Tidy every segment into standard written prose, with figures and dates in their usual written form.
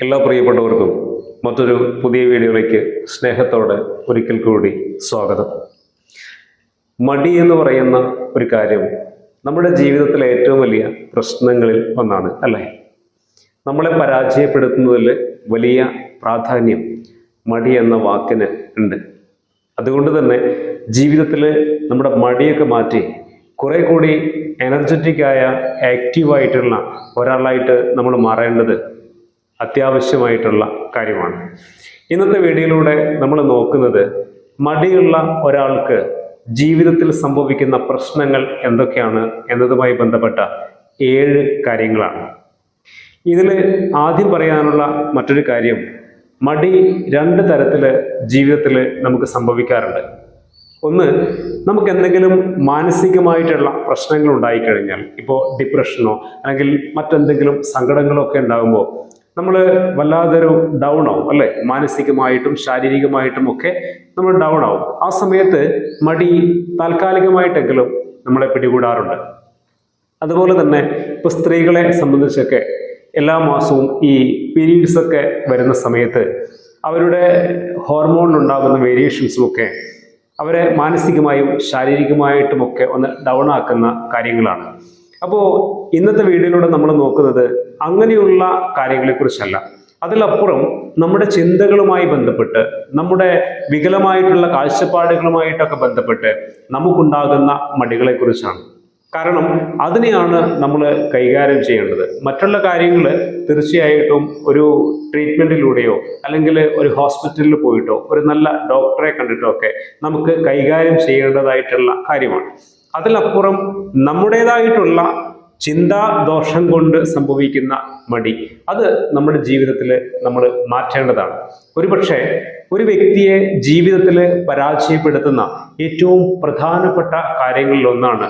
എല്ലാ പ്രിയപ്പെട്ടവർക്കും മറ്റൊരു പുതിയ വീഡിയോയിലേക്ക് സ്നേഹത്തോടെ ഒരിക്കൽ കൂടി സ്വാഗതം. മടി എന്ന് പറയുന്ന ഒരു കാര്യം നമ്മുടെ ജീവിതത്തിലെ ഏറ്റവും വലിയ പ്രശ്നങ്ങളിൽ ഒന്നാണ്, അല്ലേ? നമ്മളെ പരാജയപ്പെടുത്തുന്നതിൽ വലിയ പ്രാധാന്യം മടി എന്ന വാക്കിന് ഉണ്ട്. അതുകൊണ്ട് തന്നെ ജീവിതത്തിൽ നമ്മുടെ മടിയൊക്കെ മാറ്റി കുറെ കൂടി എനർജറ്റിക്കായ ആക്റ്റീവായിട്ടുള്ള ഒരാളായിട്ട് നമ്മൾ മാറേണ്ടത് അത്യാവശ്യമായിട്ടുള്ള കാര്യമാണ്. ഇന്നത്തെ വീഡിയോയിലൂടെ നമ്മൾ നോക്കുന്നത് മടിയുള്ള ഒരാൾക്ക് ജീവിതത്തിൽ സംഭവിക്കുന്ന പ്രശ്നങ്ങൾ എന്തൊക്കെയാണ് എന്നതുമായി ബന്ധപ്പെട്ട 7 കാര്യങ്ങളാണ്. ഇതിൽ ആദ്യം പറയാനുള്ള മറ്റൊരു കാര്യം, മടി 2 തരത്തിൽ ജീവിതത്തിൽ നമുക്ക് സംഭവിക്കാറുണ്ട്. ഒന്ന്, നമുക്ക് എന്തെങ്കിലും മാനസികമായിട്ടുള്ള പ്രശ്നങ്ങൾ ഉണ്ടായിക്കഴിഞ്ഞാൽ, ഇപ്പോൾ ഡിപ്രഷനോ അല്ലെങ്കിൽ മറ്റെന്തെങ്കിലും സങ്കടങ്ങളോ ഒക്കെ ഉണ്ടാകുമ്പോൾ നമ്മൾ വല്ലാതൊരു ഡൗൺ ആവും, അല്ലേ? മാനസികമായിട്ടും ശാരീരികമായിട്ടും ഒക്കെ നമ്മൾ ഡൗൺ ആവും. ആ സമയത്ത് മടി താൽക്കാലികമായിട്ടെങ്കിലും നമ്മളെ പിടികൂടാറുണ്ട്. അതുപോലെ തന്നെ ഇപ്പോൾ സ്ത്രീകളെ സംബന്ധിച്ചൊക്കെ എല്ലാ മാസവും ഈ പീരീഡ്സ് ഒക്കെ വരുന്ന സമയത്ത് അവരുടെ ഹോർമോണിലുണ്ടാകുന്ന വേരിയേഷൻസും ഒക്കെ അവരെ മാനസികമായും ശാരീരികമായിട്ടുമൊക്കെ ഒന്ന് ഡൗൺ ആക്കുന്ന കാര്യങ്ങളാണ്. അപ്പോൾ ഇന്നത്തെ വീഡിയോയിലൂടെ നമ്മൾ നോക്കുന്നത് അങ്ങനെയുള്ള കാര്യങ്ങളെക്കുറിച്ചല്ല, അതിലപ്പുറം നമ്മുടെ ചിന്തകളുമായി ബന്ധപ്പെട്ട്, നമ്മുടെ വികലമായിട്ടുള്ള കാഴ്ചപ്പാടുകളുമായിട്ടൊക്കെ ബന്ധപ്പെട്ട് നമുക്കുണ്ടാകുന്ന മടികളെക്കുറിച്ചാണ്. കാരണം അതിനെയാണ് നമ്മൾ കൈകാര്യം ചെയ്യേണ്ടത്. മറ്റുള്ള കാര്യങ്ങൾ തീർച്ചയായിട്ടും ഒരു ട്രീറ്റ്മെൻറ്റിലൂടെയോ അല്ലെങ്കിൽ ഒരു ഹോസ്പിറ്റലിൽ പോയിട്ടോ ഒരു നല്ല ഡോക്ടറെ കണ്ടിട്ടോ ഒക്കെ നമുക്ക് കൈകാര്യം ചെയ്യേണ്ടതായിട്ടുള്ള കാര്യമാണ്. അതിലപ്പുറം നമ്മുടേതായിട്ടുള്ള ചിന്താദോഷം കൊണ്ട് സംഭവിക്കുന്ന മടി, അത് നമ്മുടെ ജീവിതത്തിൽ നമ്മൾ മാറ്റേണ്ടതാണ്. ഒരുപക്ഷെ ഒരു വ്യക്തിയെ ജീവിതത്തിൽ പരാജയപ്പെടുത്തുന്ന ഏറ്റവും പ്രധാനപ്പെട്ട കാര്യങ്ങളിലൊന്നാണ്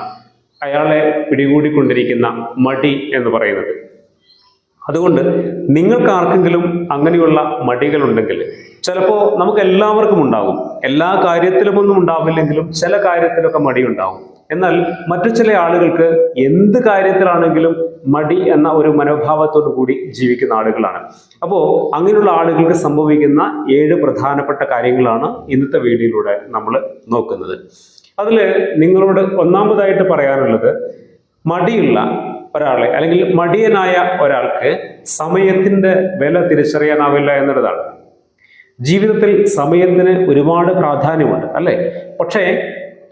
അയാളെ പിടികൂടിക്കൊണ്ടിരിക്കുന്ന മടി എന്ന് പറയുന്നത്. അതുകൊണ്ട് നിങ്ങൾക്ക് ആർക്കെങ്കിലും അങ്ങനെയുള്ള മടികളുണ്ടെങ്കിൽ, ചിലപ്പോൾ നമുക്ക് എല്ലാവർക്കും ഉണ്ടാകും, എല്ലാ കാര്യത്തിലുമൊന്നും ഉണ്ടാവില്ലെങ്കിലും ചില കാര്യത്തിലൊക്കെ മടി ഉണ്ടാവും. എന്നാൽ മറ്റു ചില ആളുകൾക്ക് എന്ത് കാര്യത്തിലാണെങ്കിലും മടി എന്ന ഒരു മനോഭാവത്തോടു കൂടി ജീവിക്കുന്ന ആളുകളാണ്. അപ്പോൾ അങ്ങനെയുള്ള ആളുകൾക്ക് സംഭവിക്കുന്ന 7 പ്രധാനപ്പെട്ട കാര്യങ്ങളാണ് ഇന്നത്തെ വീഡിയോയിലൂടെ നമ്മൾ നോക്കുന്നത്. അതിൽ നിങ്ങളോട് ഒന്നാമതായിട്ട് പറയാനുള്ളത്, മടിയുള്ള ഒരാളെ അല്ലെങ്കിൽ മടിയനായ ഒരാൾക്ക് സമയത്തിന്റെ വില തിരിച്ചറിയാനാവില്ല എന്നുള്ളതാണ്. ജീവിതത്തിൽ സമയത്തിന് ഒരുപാട് പ്രാധാന്യമുണ്ട്, അല്ലേ? പക്ഷേ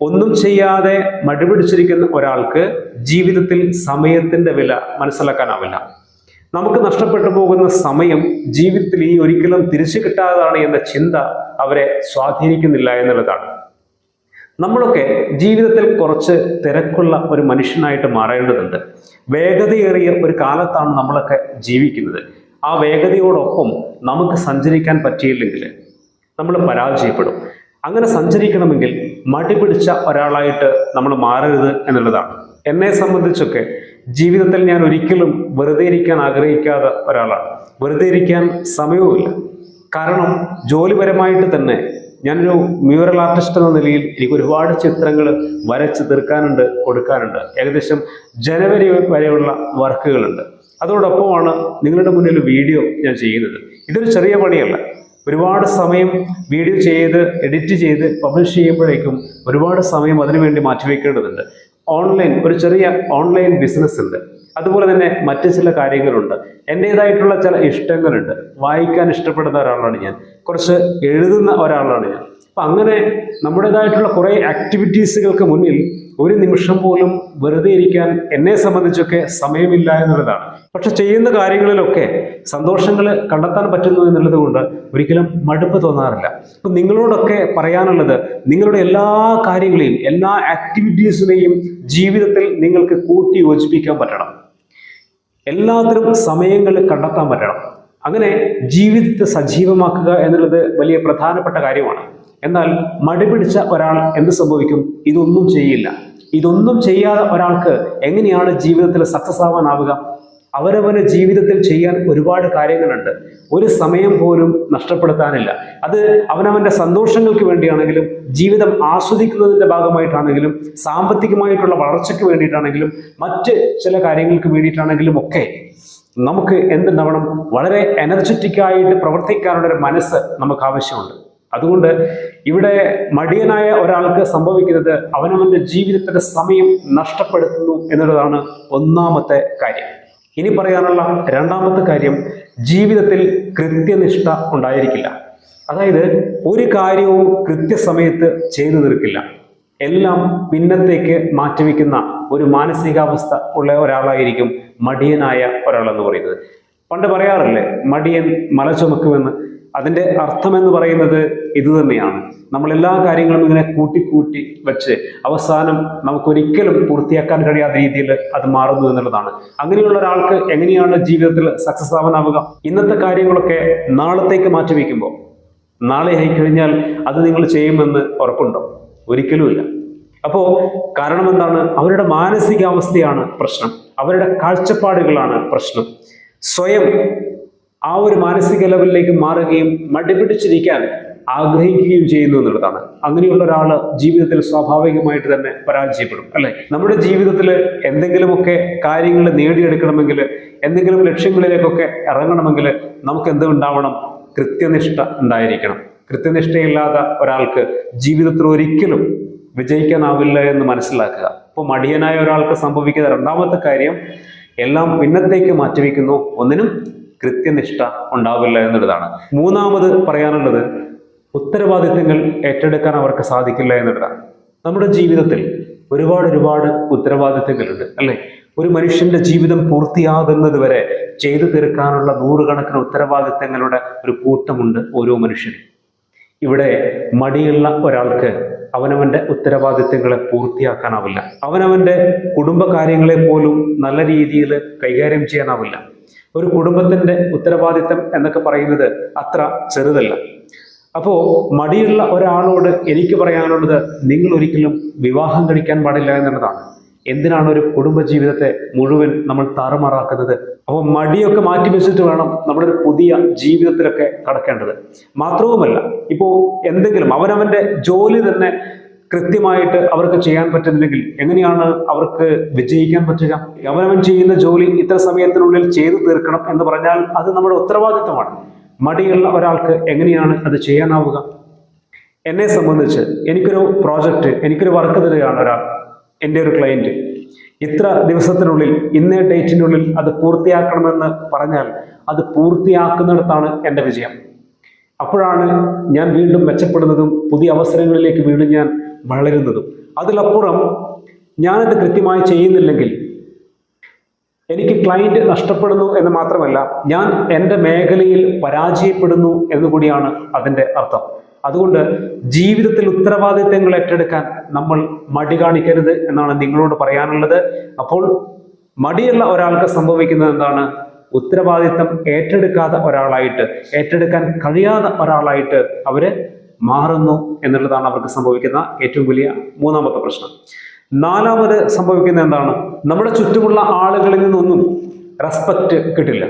ഒന്നും ചെയ്യാതെ മടിപിടിച്ചിരിക്കുന്ന ഒരാൾക്ക് ജീവിതത്തിൽ സമയത്തിന്റെ വില മനസ്സിലാക്കാനാവില്ല. നമുക്ക് നഷ്ടപ്പെട്ടു പോകുന്ന സമയം ജീവിതത്തിൽ ഇനി ഒരിക്കലും തിരിച്ചു കിട്ടാതാണ് എന്ന ചിന്ത അവരെ സ്വാധീനിക്കുന്നില്ല എന്നുള്ളതാണ്. നമ്മളൊക്കെ ജീവിതത്തിൽ കുറച്ച് തിരക്കുള്ള ഒരു മനുഷ്യനായിട്ട് മാറേണ്ടതുണ്ട്. വേഗതയേറിയ ഒരു കാലത്താണ് നമ്മളൊക്കെ ജീവിക്കുന്നത്. ആ വേഗതയോടൊപ്പം നമുക്ക് സഞ്ചരിക്കാൻ പറ്റിയില്ലെങ്കിൽ നമ്മൾ പരാജയപ്പെടും. അങ്ങനെ സഞ്ചരിക്കണമെങ്കിൽ മടി പിടിച്ച ഒരാളായിട്ട് നമ്മൾ മാറരുത് എന്നുള്ളതാണ്. എന്നെ സംബന്ധിച്ചൊക്കെ ജീവിതത്തിൽ ഞാൻ ഒരിക്കലും വെറുതെ ഇരിക്കാൻ ആഗ്രഹിക്കാത്ത ഒരാളാണ്. വെറുതെ ഇരിക്കാൻ സമയവുമില്ല. കാരണം ജോലിപരമായിട്ട് തന്നെ ഞാനൊരു മ്യൂറൽ ആർട്ടിസ്റ്റ് എന്ന നിലയിൽ എനിക്ക് ഒരുപാട് ചിത്രങ്ങൾ വരച്ച് തീർക്കാനുണ്ട്, കൊടുക്കാനുണ്ട്. ഏകദേശം ജനുവരി വരെയുള്ള വർക്കുകളുണ്ട്. അതോടൊപ്പമാണ് നിങ്ങളുടെ മുന്നിൽ വീഡിയോ ഞാൻ ചെയ്യുന്നത്. ഇതൊരു ചെറിയ പണിയല്ല. ഒരുപാട് സമയം വീഡിയോ ചെയ്ത് എഡിറ്റ് ചെയ്ത് പബ്ലിഷ് ചെയ്യുമ്പോഴേക്കും ഒരുപാട് സമയം അതിനുവേണ്ടി മാറ്റിവെക്കേണ്ടതുണ്ട്. ഒരു ചെറിയ ഓൺലൈൻ ബിസിനസ് ഉണ്ട്. അതുപോലെ തന്നെ മറ്റു ചില കാര്യങ്ങളുണ്ട്. എൻ്റേതായിട്ടുള്ള ചില ഇഷ്ടങ്ങളുണ്ട്. വായിക്കാൻ ഇഷ്ടപ്പെടുന്ന ഒരാളാണ് ഞാൻ. കുറച്ച് എഴുതുന്ന ഒരാളാണ് ഞാൻ. അപ്പം അങ്ങനെ നമ്മുടേതായിട്ടുള്ള കുറേ ആക്ടിവിറ്റീസുകൾക്ക് മുന്നിൽ ഒരു നിമിഷം പോലും വെറുതെ ഇരിക്കാൻ എന്നെ സംബന്ധിച്ചൊക്കെ സമയമില്ല എന്നുള്ളതാണ്. പക്ഷെ ചെയ്യുന്ന കാര്യങ്ങളിലൊക്കെ സന്തോഷങ്ങൾ കണ്ടെത്താൻ പറ്റുന്നു എന്നുള്ളത് കൊണ്ട് ഒരിക്കലും മടുപ്പ് തോന്നാറില്ല. അപ്പം നിങ്ങളോടൊക്കെ പറയാനുള്ളത്, നിങ്ങളുടെ എല്ലാ കാര്യങ്ങളെയും എല്ലാ ആക്ടിവിറ്റീസിനെയും ജീവിതത്തിൽ നിങ്ങൾക്ക് കൂട്ടി യോജിപ്പിക്കാൻ പറ്റണം. എല്ലാത്തിനും സമയങ്ങൾ കണ്ടെത്താൻ പറ്റണം. അങ്ങനെ ജീവിതത്തെ സജീവമാക്കുക എന്നുള്ളത് വലിയ പ്രധാനപ്പെട്ട കാര്യമാണ്. എന്നാൽ മടി പിടിച്ച ഒരാൾ എന്ത് സംഭവിക്കും? ഇതൊന്നും ചെയ്യില്ല. ഇതൊന്നും ചെയ്യാതെ ഒരാൾക്ക് എങ്ങനെയാണ് ജീവിതത്തിൽ സക്സസ് ആവാനാവുക? അവരവന് ജീവിതത്തിൽ ചെയ്യാൻ ഒരുപാട് കാര്യങ്ങളുണ്ട്. ഒരു സമയം പോലും നഷ്ടപ്പെടുത്താനില്ല. അത് അവനവന്റെ സന്തോഷങ്ങൾക്ക് വേണ്ടിയാണെങ്കിലും, ജീവിതം ആസ്വദിക്കുന്നതിന്റെ ഭാഗമായിട്ടാണെങ്കിലും, സാമ്പത്തികമായിട്ടുള്ള വളർച്ചയ്ക്ക് വേണ്ടിയിട്ടാണെങ്കിലും, മറ്റ് ചില കാര്യങ്ങൾക്ക് വേണ്ടിയിട്ടാണെങ്കിലും ഒക്കെ നമുക്ക് എന്തുണ്ടാവണം? വളരെ എനർജറ്റിക്കായിട്ട് പ്രവർത്തിക്കാനുള്ള ഒരു മനസ്സ് നമുക്ക് ആവശ്യമുണ്ട്. അതുകൊണ്ട് ഇവിടെ മടിയനായ ഒരാൾക്ക് സംഭവിക്കുന്നത് അവനവന്റെ ജീവിതത്തിന്റെ സമയം നഷ്ടപ്പെടുത്തുന്നു എന്നുള്ളതാണ് ഒന്നാമത്തെ കാര്യം. ഇനി പറയാനുള്ള രണ്ടാമത്തെ കാര്യം, ജീവിതത്തിൽ കൃത്യനിഷ്ഠ ഉണ്ടായിരിക്കില്ല. അതായത് ഒരു കാര്യവും കൃത്യസമയത്ത് ചെയ്തു തീർക്കില്ല. എല്ലാം പിന്നത്തേക്ക് മാറ്റിവെക്കുന്ന ഒരു മാനസികാവസ്ഥ ഉള്ള ഒരാളായിരിക്കും മടിയനായ ഒരാളെന്ന് പറയുന്നത്. പണ്ട് പറയാറില്ലേ, മടിയൻ മല ചുമക്കുമെന്ന്. അതിൻ്റെ അർത്ഥമെന്ന് പറയുന്നത് ഇത് തന്നെയാണ്. നമ്മൾ എല്ലാ കാര്യങ്ങളും ഇങ്ങനെ കൂട്ടി വെച്ച് അവസാനം നമുക്കൊരിക്കലും പൂർത്തിയാക്കാൻ കഴിയാത്ത രീതിയിൽ അത് മാറുന്നു എന്നുള്ളതാണ്. അങ്ങനെയുള്ള ഒരാൾക്ക് എങ്ങനെയാണ് ജീവിതത്തിൽ സക്സസ് ആവാനാവുക? ഇന്നത്തെ കാര്യങ്ങളൊക്കെ നാളത്തേക്ക് മാറ്റിവെക്കുമ്പോൾ നാളെ ആയിക്കഴിഞ്ഞാൽ അത് നിങ്ങൾ ചെയ്യുമെന്ന് ഉറപ്പുണ്ടോ? ഒരിക്കലുമില്ല. അപ്പോ കാരണം എന്താണ്? അവരുടെ മാനസികാവസ്ഥയാണ് പ്രശ്നം, അവരുടെ കാഴ്ചപ്പാടുകളാണ് പ്രശ്നം. സ്വയം ആ ഒരു മാനസിക ലെവലിലേക്ക് മാറുകയും മടിപിടിച്ചിരിക്കാൻ ആഗ്രഹിക്കുകയും ചെയ്യുന്നു എന്നുള്ളതാണ്. അങ്ങനെയുള്ള ഒരാൾ ജീവിതത്തിൽ സ്വാഭാവികമായിട്ട് തന്നെ പരാജയപ്പെടും, അല്ലെ? നമ്മുടെ ജീവിതത്തിൽ എന്തെങ്കിലുമൊക്കെ കാര്യങ്ങൾ നേടിയെടുക്കണമെങ്കിൽ, എന്തെങ്കിലും ലക്ഷ്യങ്ങളിലേക്കൊക്കെ ഇറങ്ങണമെങ്കിൽ നമുക്ക് എന്തുണ്ടാവണം? കൃത്യനിഷ്ഠ ഉണ്ടായിരിക്കണം. കൃത്യനിഷ്ഠയില്ലാത്ത ഒരാൾക്ക് ജീവിതത്തിൽ ഒരിക്കലും വിജയിക്കാനാവില്ല എന്ന് മനസ്സിലാക്കുക. അപ്പോൾ മടിയനായ ഒരാൾക്ക് സംഭവിക്കുന്ന രണ്ടാമത്തെ കാര്യം, എല്ലാം പിന്നത്തേക്ക് മാറ്റിവെക്കുന്നു, ഒന്നിനും കൃത്യനിഷ്ഠ ഉണ്ടാവില്ല എന്നുള്ളതാണ്. മൂന്നാമത് പറയാനുള്ളത്, ഉത്തരവാദിത്തങ്ങൾ ഏറ്റെടുക്കാൻ അവർക്ക് സാധിക്കില്ല എന്നുള്ളതാണ്. നമ്മുടെ ജീവിതത്തിൽ ഒരുപാട് ഉത്തരവാദിത്തങ്ങളുണ്ട്, അല്ലെ? ഒരു മനുഷ്യന്റെ ജീവിതം പൂർത്തിയാകുന്നത് വരെ ചെയ്തു തീർക്കാനുള്ള നൂറുകണക്കിന് ഉത്തരവാദിത്തങ്ങളുടെ ഒരു കൂട്ടമുണ്ട് ഓരോ മനുഷ്യനും. ഇവിടെ മടിയുള്ള ഒരാൾക്ക് അവനവന്റെ ഉത്തരവാദിത്തങ്ങളെ പൂർത്തിയാക്കാനാവില്ല. അവനവന്റെ കുടുംബകാര്യങ്ങളെ പോലും നല്ല രീതിയിൽ കൈകാര്യം ചെയ്യാനാവില്ല. ഒരു കുടുംബത്തിന്റെ ഉത്തരവാദിത്തം എന്നൊക്കെ പറയുന്നത് അത്ര ചെറുതല്ല. അപ്പോ മടിയുള്ള ഒരാളോട് എനിക്ക് പറയാനുള്ളത്, നിങ്ങൾ ഒരിക്കലും വിവാഹം കഴിക്കാൻ പാടില്ല എന്നുള്ളതാണ്. എന്തിനാണ് ഒരു കുടുംബജീവിതത്തെ മുഴുവൻ നമ്മൾ താറുമാറാക്കുന്നത്? അപ്പോൾ മടിയൊക്കെ മാറ്റി വെച്ചിട്ട് വേണം നമ്മുടെ ഒരു പുതിയ ജീവിതത്തിലൊക്കെ കടക്കേണ്ടത്. മാത്രവുമല്ല, ഇപ്പോൾ എന്തെങ്കിലും അവനവന്റെ ജോലി തന്നെ കൃത്യമായിട്ട് അവർക്ക് ചെയ്യാൻ പറ്റുന്നില്ലെങ്കിൽ എങ്ങനെയാണ് അവർക്ക് വിജയിക്കാൻ പറ്റുക? അവനവൻ ചെയ്യുന്ന ജോലി ഇത്ര സമയത്തിനുള്ളിൽ ചെയ്തു തീർക്കണം എന്ന് പറഞ്ഞാൽ അത് നമ്മുടെ ഉത്തരവാദിത്തമാണ്. മടിയുള്ള ഒരാൾക്ക് എങ്ങനെയാണ് അത് ചെയ്യാനാവുക? എന്നെ സംബന്ധിച്ച് എനിക്കൊരു പ്രോജക്റ്റ്, എനിക്കൊരു വർക്ക് തരികയാണ് ഒരാൾ, എൻ്റെ ഒരു ക്ലയൻറ്റ്. ഇത്ര ദിവസത്തിനുള്ളിൽ, ഇന്നേ ഡേറ്റിനുള്ളിൽ അത് പൂർത്തിയാക്കണമെന്ന് പറഞ്ഞാൽ അത് പൂർത്തിയാക്കുന്നിടത്താണ് എൻ്റെ വിജയം. അപ്പോഴാണ് ഞാൻ വീണ്ടും മെച്ചപ്പെടുന്നതും പുതിയ അവസരങ്ങളിലേക്ക് വീണ്ടും ഞാൻ വളരുന്നതും. അതിലപ്പുറം ഞാനത് കൃത്യമായി ചെയ്യുന്നില്ലെങ്കിൽ എനിക്ക് ക്ലയൻറ്റ് നഷ്ടപ്പെടുന്നു എന്ന് മാത്രമല്ല, ഞാൻ എൻ്റെ മേഖലയിൽ പരാജയപ്പെടുന്നു എന്നുകൂടിയാണ് അതിൻ്റെ അർത്ഥം. അതുകൊണ്ട് ജീവിതത്തിൽ ഉത്തരവാദിത്തങ്ങൾ ഏറ്റെടുക്കാൻ നമ്മൾ മടി കാണിക്കരുത് എന്നാണ് നിങ്ങളോട് പറയാനുള്ളത്. അപ്പോൾ മടിയുള്ള ഒരാൾക്ക് സംഭവിക്കുന്നത് എന്താണ്? ഉത്തരവാദിത്തം ഏറ്റെടുക്കാത്ത ഒരാളായിട്ട്, ഏറ്റെടുക്കാൻ കഴിയാത്ത ഒരാളായിട്ട് അവര് മാറുന്നു എന്നുള്ളതാണ് അവർക്ക് സംഭവിക്കുന്ന ഏറ്റവും വലിയ മൂന്നാമത്തെ പ്രശ്നം. നാലാമത് സംഭവിക്കുന്നത് എന്താണ്? നമ്മുടെ ചുറ്റുമുള്ള ആളുകളിൽ നിന്നൊന്നും റെസ്പെക്റ്റ് കിട്ടില്ല.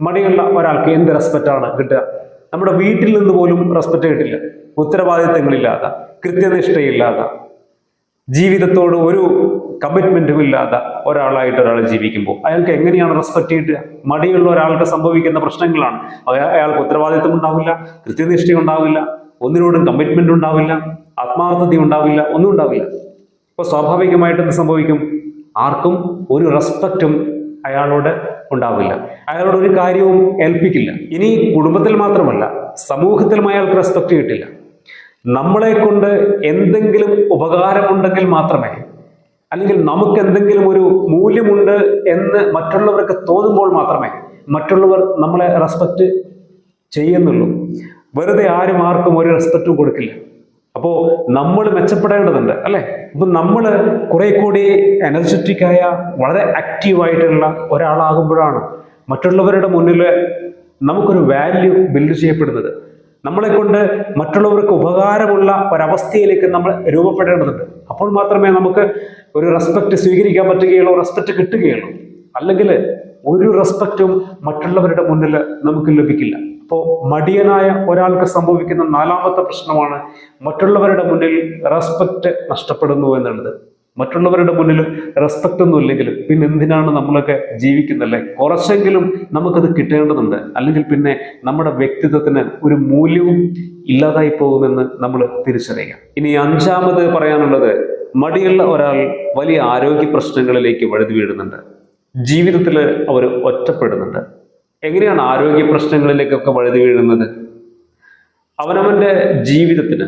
മടിയുള്ള ഒരാൾക്ക് എന്ത് റെസ്പെക്റ്റാണ് കിട്ടുക? നമ്മുടെ വീട്ടിൽ നിന്ന് പോലും റെസ്പെക്റ്റ് കിട്ടില്ല. ഉത്തരവാദിത്തങ്ങളില്ലാത്ത, കൃത്യനിഷ്ഠയില്ലാത്ത, ജീവിതത്തോട് ഒരു കമ്മിറ്റ്മെന്റും ഇല്ലാത്ത ഒരാളായിട്ട് ഒരാൾ ജീവിക്കുമ്പോൾ അയാൾക്ക് എങ്ങനെയാണ് റെസ്പെക്ട് കിട്ടുക? മടിയുള്ള ഒരാൾക്ക് സംഭവിക്കുന്ന പ്രശ്നങ്ങളാണ്. അയാൾക്ക് ഉത്തരവാദിത്തം ഉണ്ടാവില്ല, കൃത്യനിഷ്ഠ ഉണ്ടാവില്ല, ഒന്നിനോടും കമ്മിറ്റ്മെന്റ് ഉണ്ടാവില്ല, ആത്മാർത്ഥത ഉണ്ടാവില്ല, ഒന്നും ഉണ്ടാവില്ല. അപ്പോൾ സ്വാഭാവികമായിട്ട് എന്ത് സംഭവിക്കും? ആർക്കും ഒരു റെസ്പെക്റ്റും അയാളോട് ഉണ്ടാവില്ല, അയാളോട് ഒരു കാര്യവും ഏൽപ്പിക്കില്ല. ഇനി കുടുംബത്തിൽ മാത്രമല്ല, സമൂഹത്തിലും അയാൾക്ക് റെസ്പെക്റ്റ് കിട്ടില്ല. നമ്മളെ കൊണ്ട് എന്തെങ്കിലും ഉപകാരമുണ്ടെങ്കിൽ മാത്രമേ, അല്ലെങ്കിൽ നമുക്ക് എന്തെങ്കിലും ഒരു മൂല്യമുണ്ട് എന്ന് മറ്റുള്ളവർക്ക് തോന്നുമ്പോൾ മാത്രമേ മറ്റുള്ളവർ നമ്മളെ റെസ്പെക്റ്റ് ചെയ്യുന്നുള്ളൂ. വെറുതെ ആർക്കും ഒരു റെസ്പെക്റ്റും കൊടുക്കില്ല. അപ്പോൾ നമ്മൾ മെച്ചപ്പെടേണ്ടതുണ്ട്, അല്ലെ? അപ്പൊ നമ്മൾ കുറെ കൂടി എനർജറ്റിക്കായ, വളരെ ആക്റ്റീവായിട്ടുള്ള ഒരാളാകുമ്പോഴാണ് മറ്റുള്ളവരുടെ മുന്നിൽ നമുക്കൊരു വാല്യൂ ബിൽഡ് ചെയ്യപ്പെടുന്നത്. നമ്മളെ കൊണ്ട് മറ്റുള്ളവർക്ക് ഉപകാരമുള്ള ഒരവസ്ഥയിലേക്ക് നമ്മൾ രൂപപ്പെടേണ്ടതുണ്ട്. അപ്പോൾ മാത്രമേ നമുക്ക് ഒരു റെസ്പെക്റ്റ് സ്വീകരിക്കാൻ പറ്റുകയുള്ളൂ, റെസ്പെക്റ്റ് കിട്ടുകയുള്ളൂ. അല്ലെങ്കിൽ ഒരു റെസ്പെക്റ്റും മറ്റുള്ളവരുടെ മുന്നിൽ നമുക്ക് ലഭിക്കില്ല. അപ്പോൾ മടിയനായ ഒരാൾക്ക് സംഭവിക്കുന്ന നാലാമത്തെ പ്രശ്നമാണ് മറ്റുള്ളവരുടെ മുന്നിൽ റെസ്പെക്റ്റ് നഷ്ടപ്പെടുന്നു എന്നുള്ളത്. മറ്റുള്ളവരുടെ മുന്നിൽ റെസ്പെക്റ്റ് ഒന്നും ഇല്ലെങ്കിൽ പിന്നെ എന്തിനാണ് നമ്മളൊക്കെ ജീവിക്കുന്നല്ലേ? കുറച്ചെങ്കിലും നമുക്കത് കിട്ടേണ്ടതുണ്ട്. അല്ലെങ്കിൽ പിന്നെ നമ്മുടെ വ്യക്തിത്വത്തിന് ഒരു മൂല്യവും ഇല്ലാതായി പോകുമെന്ന് നമ്മൾ തിരിച്ചറിയുക. ഇനി അഞ്ചാമത് പറയാനുള്ളത്, മടിയുള്ള ഒരാൾ വലിയ ആരോഗ്യ പ്രശ്നങ്ങളിലേക്ക് വഴുതി വീഴുന്നുണ്ട്. ജീവിതത്തിൽ അവർ ഒറ്റപ്പെടുന്നുണ്ട്. എങ്ങനെയാണ് ആരോഗ്യ പ്രശ്നങ്ങളിലേക്കൊക്കെ വഴുതി വീഴുന്നത്? അവനവൻ്റെ ജീവിതത്തിന്,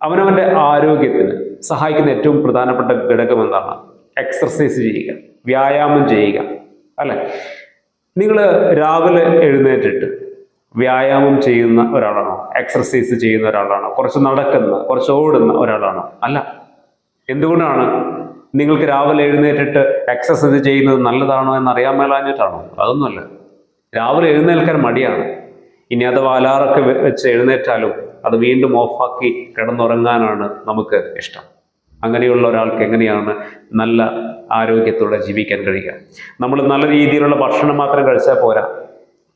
അവനവൻ്റെ ആരോഗ്യത്തിന് സഹായിക്കുന്ന ഏറ്റവും പ്രധാനപ്പെട്ട ഘടകം എന്താണ്? എക്സർസൈസ് ചെയ്യുക, വ്യായാമം ചെയ്യുക, അല്ലെ? നിങ്ങൾ രാവിലെ എഴുന്നേറ്റിട്ട് വ്യായാമം ചെയ്യുന്ന ഒരാളാണോ? എക്സർസൈസ് ചെയ്യുന്ന ഒരാളാണോ? കുറച്ച് നടക്കുന്ന, കുറച്ച് ഓടുന്ന ഒരാളാണോ? അല്ല. എന്തുകൊണ്ടാണ്? നിങ്ങൾക്ക് രാവിലെ എഴുന്നേറ്റിട്ട് എക്സർസൈസ് ചെയ്യുന്നത് നല്ലതാണോ എന്നറിയാൻ മേലാഞ്ഞിട്ടാണോ? അതൊന്നുമല്ല. രാവിലെ എഴുന്നേൽക്കാൻ മടിയാണ്. ഇനി അഥവാ അലാറൊക്കെ വെച്ച് എഴുന്നേറ്റാലും അത് വീണ്ടും ഓഫാക്കി കിടന്നുറങ്ങാനാണ് നമുക്ക് ഇഷ്ടം. അങ്ങനെയുള്ള ഒരാൾക്ക് എങ്ങനെയാണ് നല്ല ആരോഗ്യത്തോടെ ജീവിക്കാൻ കഴിയുക? നമ്മൾ നല്ല രീതിയിലുള്ള ഭക്ഷണം മാത്രം കഴിച്ചാൽ പോരാ,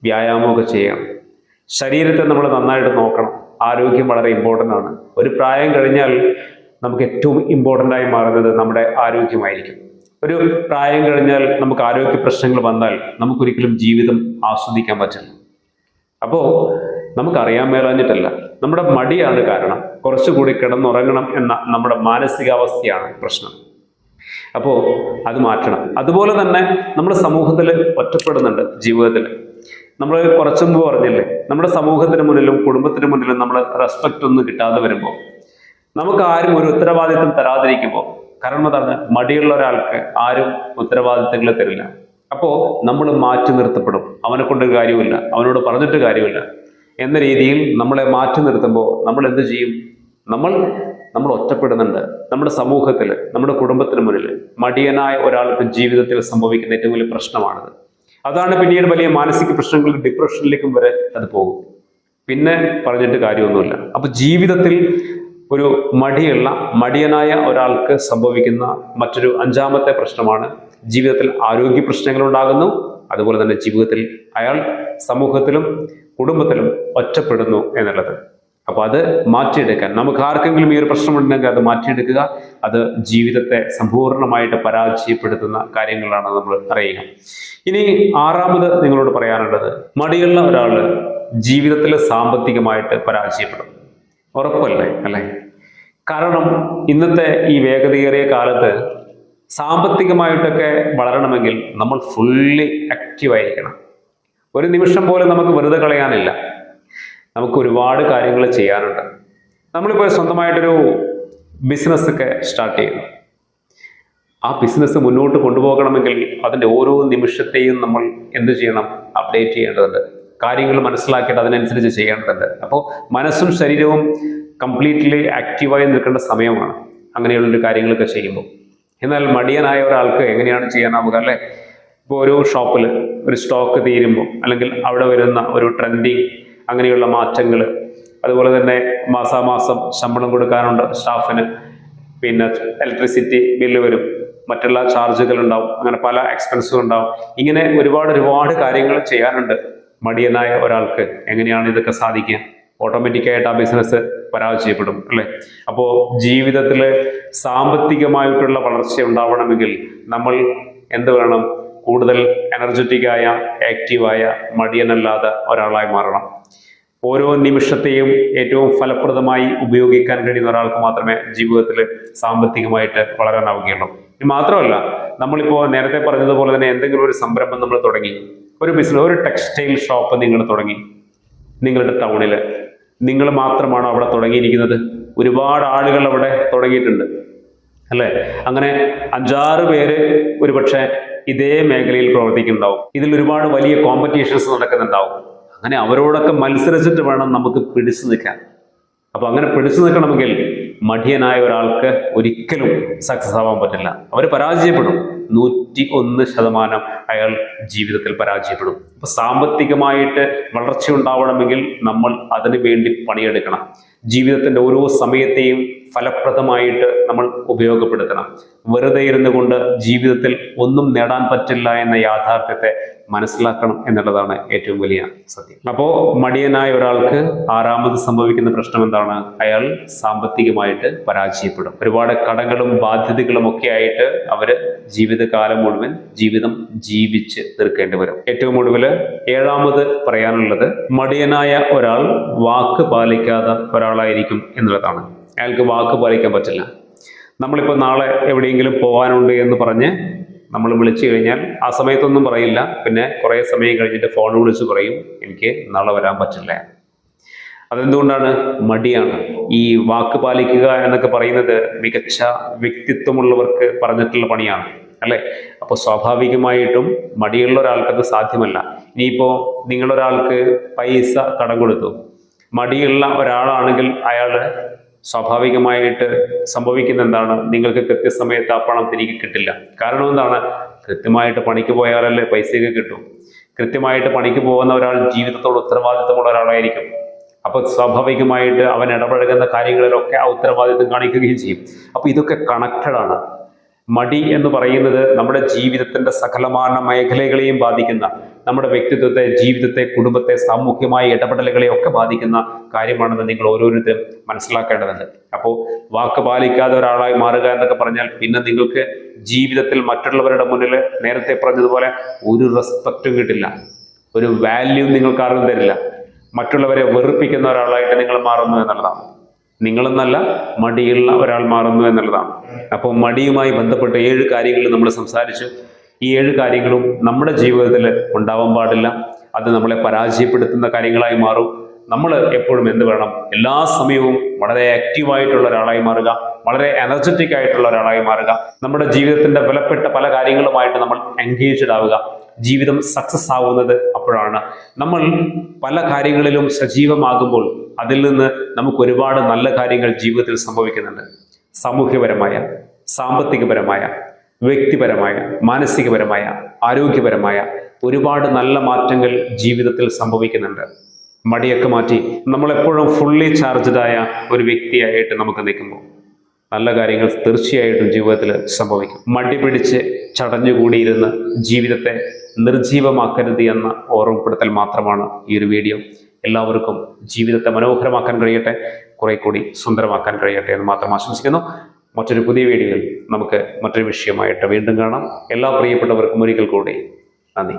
വ്യായാമമൊക്കെ ചെയ്യണം. ശരീരത്തെ നമ്മൾ നന്നായിട്ട് നോക്കണം. ആരോഗ്യം വളരെ ഇമ്പോർട്ടൻ്റ് ആണ്. ഒരു പ്രായം കഴിഞ്ഞാൽ നമുക്ക് ഏറ്റവും ഇമ്പോർട്ടൻ്റ് ആയി മാറുന്നത് നമ്മുടെ ആരോഗ്യമായിരിക്കും. ഒരു പ്രായം കഴിഞ്ഞാൽ നമുക്ക് ആരോഗ്യ പ്രശ്നങ്ങൾ വന്നാൽ നമുക്കൊരിക്കലും ജീവിതം ആസ്വദിക്കാൻ പറ്റില്ല. അപ്പോൾ നമുക്കറിയാൻ മേലാഞ്ഞിട്ടല്ല, നമ്മുടെ മടിയാണ് കാരണം. കുറച്ചുകൂടി കിടന്നുറങ്ങണം എന്ന നമ്മുടെ മാനസികാവസ്ഥയാണ് പ്രശ്നം. അപ്പോൾ അത് മാറ്റണം. അതുപോലെ തന്നെ നമ്മുടെ സമൂഹത്തിൽ ഒറ്റപ്പെടുന്നുണ്ട്. ജീവിതത്തിൽ നമ്മൾ കുറച്ചു മുമ്പ് പറഞ്ഞില്ലേ, നമ്മുടെ സമൂഹത്തിന് മുന്നിലും കുടുംബത്തിന് മുന്നിലും നമ്മൾ റെസ്പെക്റ്റ് ഒന്നും കിട്ടാതെ വരുമ്പോൾ, നമുക്ക് ആരും ഒരു ഉത്തരവാദിത്വം തരാതിരിക്കുമ്പോൾ, കാരണം അതാണ്, മടിയുള്ള ഒരാൾക്ക് ആരും ഉത്തരവാദിത്തങ്ങൾ തരില്ല. അപ്പോൾ നമ്മൾ മാറ്റി നിർത്തപ്പെടും. അവനെ കൊണ്ട് കാര്യമില്ല, അവനോട് പറഞ്ഞിട്ട് കാര്യമില്ല എന്ന രീതിയിൽ നമ്മളെ മാറ്റി നിർത്തുമ്പോൾ നമ്മൾ എന്ത് ചെയ്യും? നമ്മൾ ഒറ്റപ്പെടുന്നുണ്ട്. നമ്മുടെ സമൂഹത്തിൽ, നമ്മുടെ കുടുംബത്തിന് മുന്നിൽ മടിയനായ ഒരാൾക്ക് ജീവിതത്തിൽ സംഭവിക്കുന്ന ഏറ്റവും വലിയ പ്രശ്നമാണത്. അതാണ് പിന്നീട് വലിയ മാനസിക പ്രശ്നങ്ങളും ഡിപ്രഷനിലേക്കും വരെ അത് പോകും. പിന്നെ പറഞ്ഞിട്ട് കാര്യമൊന്നുമില്ല. അപ്പൊ ജീവിതത്തിൽ ഒരു മടിയനായ ഒരാൾക്ക് സംഭവിക്കുന്ന മറ്റൊരു അഞ്ചാമത്തെ പ്രശ്നമാണ് ജീവിതത്തിൽ ആരോഗ്യ പ്രശ്നങ്ങൾ ഉണ്ടാകുന്നു. അതുപോലെ തന്നെ ജീവിതത്തിൽ അയാൾ സമൂഹത്തിലും കുടുംബത്തിലും ഒറ്റപ്പെടുന്നു എന്നുള്ളത്. അപ്പൊ അത് മാറ്റിയെടുക്കാൻ, നമുക്ക് ആർക്കെങ്കിലും ഈ ഒരു പ്രശ്നമുണ്ടെങ്കിൽ അത് മാറ്റിയെടുക്കുക. അത് ജീവിതത്തെ സമ്പൂർണ്ണമായിട്ട് പരാജയപ്പെടുത്തുന്ന കാര്യങ്ങളാണ് നമ്മൾ അറിയുക. ഇനി ആറാമത് നിങ്ങളോട് പറയാനുള്ളത്, മടിയുള്ള ഒരാൾ ജീവിതത്തിൽ സാമ്പത്തികമായിട്ട് പരാജയപ്പെടും. ഉറപ്പല്ലേ? അല്ലേ? കാരണം ഇന്നത്തെ ഈ വേഗതയേറിയ കാലത്ത് സാമ്പത്തികമായിട്ടൊക്കെ വളരണമെങ്കിൽ നമ്മൾ ഫുള്ളി ആക്റ്റീവായിരിക്കണം. ഒരു നിമിഷം പോലും നമുക്ക് വെറുതെ കളയാനില്ല. നമുക്ക് ഒരുപാട് കാര്യങ്ങൾ ചെയ്യാനുണ്ട്. നമ്മളിപ്പോൾ സ്വന്തമായിട്ടൊരു ബിസിനസ്സൊക്കെ സ്റ്റാർട്ട് ചെയ്യുന്നു. ആ ബിസിനസ് മുന്നോട്ട് കൊണ്ടുപോകണമെങ്കിൽ അതിൻ്റെ ഓരോ നിമിഷത്തെയും നമ്മൾ എന്ത് ചെയ്യണം? അപ്ഡേറ്റ് ചെയ്യേണ്ടതുണ്ട്. കാര്യങ്ങൾ മനസ്സിലാക്കിയിട്ട് അതിനനുസരിച്ച് ചെയ്യേണ്ടതുണ്ട്. അപ്പോൾ മനസ്സും ശരീരവും കംപ്ലീറ്റ്ലി ആക്റ്റീവായി നിൽക്കേണ്ട സമയമാണ് അങ്ങനെയുള്ളൊരു കാര്യങ്ങളൊക്കെ ചെയ്യുമ്പോൾ. എന്നാൽ മടിയനായ ഒരാൾക്ക് എങ്ങനെയാണ് ചെയ്യാനാവുക? അല്ലേ? ഇപ്പോൾ ഒരു ഷോപ്പിൽ ഒരു സ്റ്റോക്ക് തീരുമ്പോൾ, അല്ലെങ്കിൽ അവിടെ വരുന്ന ഒരു ട്രെൻഡിങ് അങ്ങനെയുള്ള മാറ്റങ്ങൾ, അതുപോലെ തന്നെ മാസാമാസം ശമ്പളം കൊടുക്കാനുണ്ട് സ്റ്റാഫിന്, പിന്നെ ഇലക്ട്രിസിറ്റി ബില്ല് വരും, മറ്റുള്ള ചാർജുകൾ ഉണ്ടാവും, അങ്ങനെ പല എക്സ്പെൻസുകൾ ഉണ്ടാവും. ഇങ്ങനെ ഒരുപാട് കാര്യങ്ങൾ ചെയ്യാനുണ്ട്. മടിയനായ ഒരാൾക്ക് എങ്ങനെയാണ് ഇതൊക്കെ സാധിക്കുക? ഓട്ടോമാറ്റിക്കായിട്ട് ആ ബിസിനസ് പരാജയപ്പെടും, അല്ലേ? അപ്പോൾ ജീവിതത്തിൽ സാമ്പത്തികമായിട്ടുള്ള വളർച്ച ഉണ്ടാവണമെങ്കിൽ നമ്മൾ എന്ത് വേണം? കൂടുതൽ എനർജറ്റിക്കായ, ആക്റ്റീവായ, മടിയനല്ലാത്ത ഒരാളായി മാറണം. ഓരോ നിമിഷത്തെയും ഏറ്റവും ഫലപ്രദമായി ഉപയോഗിക്കാൻ കഴിയുന്ന ഒരാൾക്ക് മാത്രമേ ജീവിതത്തിൽ സാമ്പത്തികമായിട്ട് വളരാനാവുകയുള്ളൂ. ഇത് മാത്രമല്ല, നമ്മളിപ്പോൾ നേരത്തെ പറഞ്ഞതുപോലെ തന്നെ എന്തെങ്കിലും ഒരു സംരംഭം നമ്മൾ തുടങ്ങി, ഒരു ബിസിനസ്, ഒരു ടെക്സ്റ്റൈൽ ഷോപ്പ് നിങ്ങൾ തുടങ്ങി, നിങ്ങളുടെ ടൗണിൽ നിങ്ങൾ മാത്രമാണോ അവിടെ തുടങ്ങിയിരിക്കുന്നത്? ഒരുപാട് ആളുകൾ അവിടെ തുടങ്ങിയിട്ടുണ്ട്, അല്ലേ? അങ്ങനെ 5-6 പേര് ഒരുപക്ഷെ ഇതേ മേഖലയിൽ പ്രവർത്തിക്കുന്നുണ്ടാവും. ഇതിൽ ഒരുപാട് വലിയ കോമ്പറ്റീഷൻസ് നടക്കുന്നുണ്ടാവും. അങ്ങനെ അവരോടൊക്കെ മത്സരിച്ചിട്ട് വേണം നമുക്ക് പിടിച്ചു നിൽക്കാൻ. അപ്പൊ അങ്ങനെ പിടിച്ചു നിൽക്കണമെങ്കിൽ മടിയനായ ഒരാൾക്ക് ഒരിക്കലും സക്സസ് ആവാൻ പറ്റില്ല. അവർ പരാജയപ്പെടും. 101% അയാൾ ജീവിതത്തിൽ പരാജയപ്പെടും. അപ്പൊ സാമ്പത്തികമായിട്ട് വളർച്ച ഉണ്ടാവണമെങ്കിൽ നമ്മൾ അതിനു വേണ്ടി പണിയെടുക്കണം. ജീവിതത്തിന്റെ ഓരോ സമയത്തെയും ഫലപ്രദമായിട്ട് നമ്മൾ ഉപയോഗപ്പെടുത്തണം. വെറുതെ ഇരുന്നു കൊണ്ട് ജീവിതത്തിൽ ഒന്നും നേടാൻ പറ്റില്ല എന്ന യാഥാർത്ഥ്യത്തെ മനസ്സിലാക്കണം എന്നുള്ളതാണ് ഏറ്റവും വലിയ സത്യം. അപ്പോൾ മടിയനായ ഒരാൾക്ക് ആറാമത് സംഭവിക്കുന്ന പ്രശ്നം എന്താണ്? അയാൾ സാമ്പത്തികമായിട്ട് പരാജയപ്പെടും. ഒരുപാട് കടങ്ങളും ബാധ്യതകളും ഒക്കെ ആയിട്ട് അവര് ജീവിതകാലം മുഴുവൻ ജീവിതം ജീവിച്ച് തീർക്കേണ്ടി വരും. ഏറ്റവും ഒടുവിൽ ഏഴാമത് പറയാനുള്ളത്, മടിയനായ ഒരാൾ വാക്ക് പാലിക്കാത്ത ഒരാളായിരിക്കും എന്നുള്ളതാണ്. അയാൾക്ക് വാക്ക് പാലിക്കാൻ പറ്റില്ല. നമ്മളിപ്പോൾ നാളെ എവിടെയെങ്കിലും പോകാനുണ്ട് എന്ന് പറഞ്ഞ് നമ്മൾ വിളിച്ചു കഴിഞ്ഞാൽ ആ സമയത്തൊന്നും പറയില്ല. പിന്നെ കുറേ സമയം കഴിഞ്ഞിട്ട് ഫോൺ വിളിച്ച് പറയും, എനിക്ക് നാളെ വരാൻ പറ്റില്ല. അതെന്തുകൊണ്ടാണ്? മടിയാണ്. ഈ വാക്ക് പാലിക്കുക എന്നൊക്കെ പറയുന്നത് മികച്ച വ്യക്തിത്വമുള്ളവർക്ക് പറഞ്ഞിട്ടുള്ള പണിയാണ്, അല്ലേ? അപ്പോൾ സ്വാഭാവികമായിട്ടും മടിയുള്ള ഒരാൾക്കത് സാധ്യമല്ല. ഇനിയിപ്പോൾ നിങ്ങളൊരാൾക്ക് പൈസ കടം കൊടുത്തു, മടിയുള്ള ഒരാളാണെങ്കിൽ അയാൾ സ്വാഭാവികമായിട്ട് സംഭവിക്കുന്ന എന്താണ്? നിങ്ങൾക്ക് കൃത്യസമയത്ത് ആ പണം തിരികെ കിട്ടില്ല. കാരണം എന്താണ്? കൃത്യമായിട്ട് പണിക്ക് പോയാലല്ലേ പൈസയൊക്കെ കിട്ടും. കൃത്യമായിട്ട് പണിക്ക് പോകുന്ന ഒരാൾ ജീവിതത്തോട് ഉത്തരവാദിത്തമുള്ള ഒരാളായിരിക്കും. അപ്പോൾ സ്വാഭാവികമായിട്ട് അവൻ ഇടപഴകുന്ന കാര്യങ്ങളിലൊക്കെ ആ ഉത്തരവാദിത്തം കാണിക്കുകയും ചെയ്യും. അപ്പോൾ ഇതൊക്കെ കണക്റ്റഡ് ആണ്. മടി എന്ന് പറയുന്നത് നമ്മുടെ ജീവിതത്തിന്റെ സകലമാന മേഖലകളെയും ബാധിക്കുന്ന, നമ്മുടെ വ്യക്തിത്വത്തെ, ജീവിതത്തെ, കുടുംബത്തെ, സാമൂഹ്യമായ ഇടപെടലുകളെ ഒക്കെ ബാധിക്കുന്ന കാര്യമാണെന്ന് നിങ്ങൾ ഓരോരുത്തരും മനസ്സിലാക്കേണ്ടതുണ്ട്. അപ്പോൾ വാക്ക് പാലിക്കാതെ ഒരാളായി മാറുക എന്നൊക്കെ പറഞ്ഞാൽ പിന്നെ നിങ്ങൾക്ക് ജീവിതത്തിൽ മറ്റുള്ളവരുടെ മുന്നിൽ നേരത്തെ പറഞ്ഞതുപോലെ ഒരു റെസ്പെക്റ്റും കിട്ടില്ല, ഒരു വാല്യൂ നിങ്ങൾക്ക് ആർക്കും തരില്ല. മറ്റുള്ളവരെ വെറുപ്പിക്കുന്ന ഒരാളായിട്ട് നിങ്ങൾ മാറുന്നു എന്നുള്ളതാണ്. നിങ്ങളെന്നല്ല, മടിയുള്ള ഒരാൾ മാറുന്നു എന്നുള്ളതാണ്. അപ്പോൾ മടിയുമായി ബന്ധപ്പെട്ട 7 കാര്യങ്ങൾ നമ്മൾ സംസാരിച്ചു. ഈ 7 കാര്യങ്ങളും നമ്മുടെ ജീവിതത്തിൽ ഉണ്ടാവാൻ പാടില്ല. അത് നമ്മളെ പരാജയപ്പെടുത്തുന്ന കാര്യങ്ങളായി മാറും. നമ്മൾ എപ്പോഴും എന്ത് വേണം? എല്ലാ സമയവും വളരെ ആക്റ്റീവായിട്ടുള്ള ഒരാളായി മാറുക, വളരെ എനർജറ്റിക് ആയിട്ടുള്ള ഒരാളായി മാറുക. നമ്മുടെ ജീവിതത്തിന്റെ വിലപ്പെട്ട പല കാര്യങ്ങളുമായിട്ട് നമ്മൾ എൻഗേജ്ഡ് ആവുക. ജീവിതം സക്സസ് ആവുന്നത് അപ്പോഴാണ്. നമ്മൾ പല കാര്യങ്ങളിലും സജീവമാകുമ്പോൾ അതിൽ നിന്ന് നമുക്ക് ഒരുപാട് നല്ല കാര്യങ്ങൾ ജീവിതത്തിൽ സംഭവിക്കുന്നുണ്ട്. സാമൂഹ്യപരമായ, സാമ്പത്തികപരമായ, വ്യക്തിപരമായ, മാനസികപരമായ, ആരോഗ്യപരമായ ഒരുപാട് നല്ല മാറ്റങ്ങൾ ജീവിതത്തിൽ സംഭവിക്കുന്നുണ്ട്. മടിയൊക്കെ മാറ്റി നമ്മളെപ്പോഴും ഫുള്ളി ചാർജ്ഡായ ഒരു വ്യക്തിയായിട്ട് നമുക്ക് നിൽക്കുമ്പോൾ നല്ല കാര്യങ്ങൾ തീർച്ചയായിട്ടും ജീവിതത്തിൽ സംഭവിക്കും. മടി പിടിച്ച് ചടഞ്ഞുകൂടിയിരുന്ന് ജീവിതത്തെ നിർജീവമാക്കരുത് എന്ന ഓർമ്മപ്പെടുത്തൽ മാത്രമാണ് ഈ ഒരു വീഡിയോ. എല്ലാവർക്കും ജീവിതത്തെ മനോഹരമാക്കാൻ കഴിയട്ടെ, കുറെ കൂടി സുന്ദരമാക്കാൻ കഴിയട്ടെ എന്ന് മാത്രം ആശംസിക്കുന്നു. മറ്റൊരു പുതിയ വീഡിയോയിൽ നമുക്ക് മറ്റൊരു വിഷയമായിട്ട് വീണ്ടും കാണാം. എല്ലാ പ്രിയപ്പെട്ടവർക്കും ഒരിക്കൽ കൂടി നന്ദി.